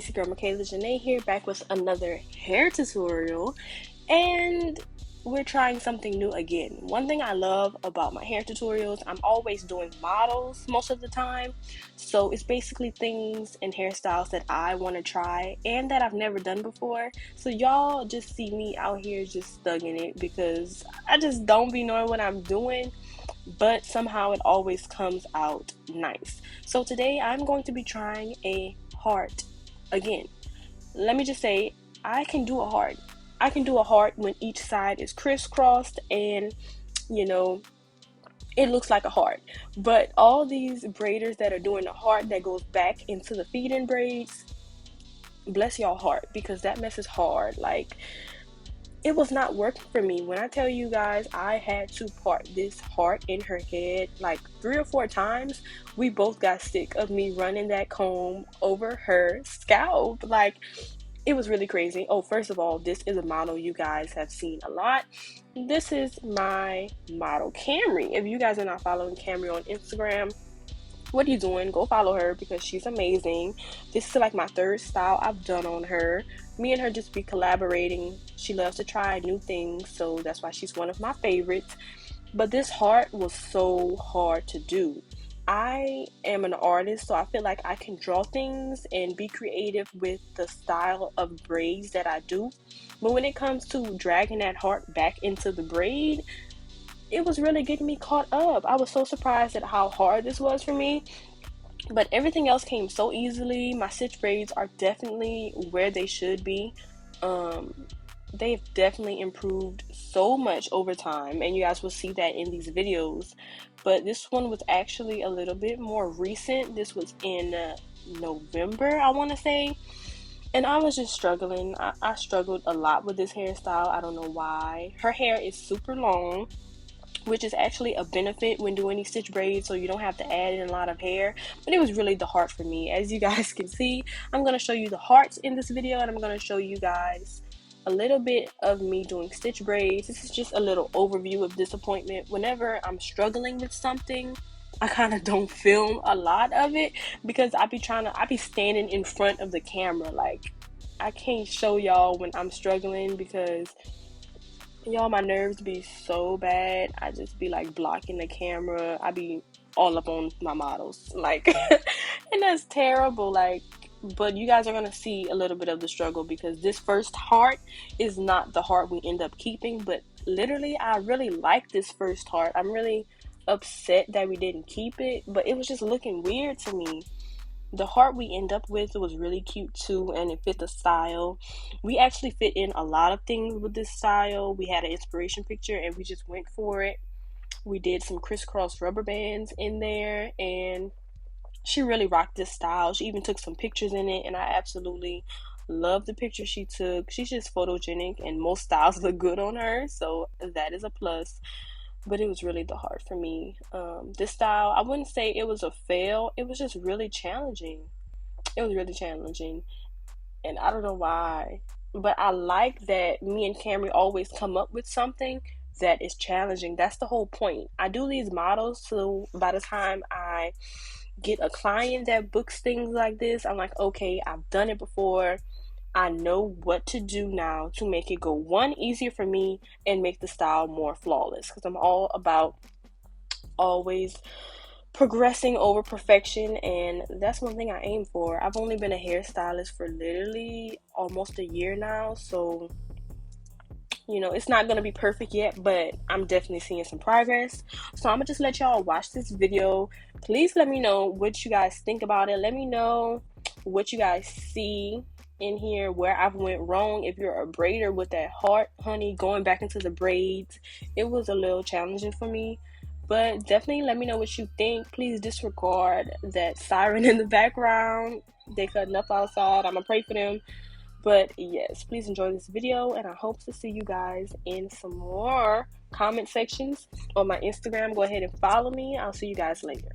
it's your girl Michaela Janae here, back with another hair tutorial, and we're trying something new again. One thing I love about my hair tutorials, I'm always doing models most of the time, so it's basically things and hairstyles that I want to try and that I've never done before. So y'all just see me out here just thugging it because I just don't be knowing what I'm doing, but somehow it always comes out nice. So today I'm going to be trying a heart again. Let me just say, I can do a heart. I can do a heart when each side is crisscrossed and, you know, it looks like a heart. But all these braiders that are doing a heart that goes back into the feed-in braids, bless y'all heart, because that mess is hard. Like, it was not working for me. When I tell you guys, I had to part this heart in her head like 3 or 4 times. We both got sick of me running that comb over her scalp. Like, it was really crazy. Oh, first of all, this is a model you guys have seen a lot. This is my model, Camry. If you guys are not following Camry on Instagram, what are you doing? Go follow her because she's amazing. This is like my 3rd style I've done on her. Me and her just be collaborating. She loves to try new things, so that's why she's one of my favorites. But this heart was so hard to do. I am an artist, so I feel like I can draw things and be creative with the style of braids that I do. But when it comes to dragging that heart back into the braid, it was really getting me caught up. I was so surprised at how hard this was for me, but everything else came so easily. My stitch braids are definitely where they should be. They've definitely improved so much over time, and you guys will see that in these videos. But this one was actually a little bit more recent. This was in November, I want to say. And I was just struggling. I struggled a lot with this hairstyle. I don't know why. Her hair is super long, which is actually a benefit when doing these stitch braids, so you don't have to add in a lot of hair. But it was really the heart for me. As you guys can see, I'm going to show you the hearts in this video, and I'm going to show you guys a little bit of me doing stitch braids. This is just a little overview of disappointment. Whenever I'm struggling with something, I kind of don't film a lot of it because I be standing in front of the camera. Like, I can't show y'all when I'm struggling because y'all, my nerves be so bad. I just be like blocking the camera. I be all up on my models, like, and that's terrible. Like, but you guys are gonna see a little bit of the struggle because this first heart is not the heart we end up keeping. But literally, I really like this first heart. I'm really upset that we didn't keep it, but it was just looking weird to me. The heart we end up with was really cute too, and it fit the style. We actually fit in a lot of things with this style. We had an inspiration picture and we just went for it. We did some crisscross rubber bands in there, and she really rocked this style. She even took some pictures in it, and I absolutely love the picture she took. She's just photogenic, and most styles look good on her, so that is a plus. But it was really the heart for me. This style, I wouldn't say it was a fail. It was just really challenging. It was really challenging, and I don't know why, but I like that me and Camry always come up with something that is challenging. That's the whole point. I do these models, so by the time I get a client that books things like this, I'm like, okay, I've done it before. I know what to do now to make it go, one, easier for me, and make the style more flawless, because I'm all about always progressing over perfection, and that's one thing I aim for. I've only been a hairstylist for literally almost a year now, so it's not going to be perfect yet, but I'm definitely seeing some progress. So I'm going to just let y'all watch this video. Please let me know what you guys think about it. Let me know what you guys see in here, where I've went wrong. If you're a braider with that heart, honey, going back into the braids, it was a little challenging for me. But definitely let me know what you think. Please disregard that siren in the background. They cutting up outside. I'm going to pray for them. But yes, please enjoy this video, and I hope to see you guys in some more comment sections on my Instagram. Go ahead and follow me. I'll see you guys later.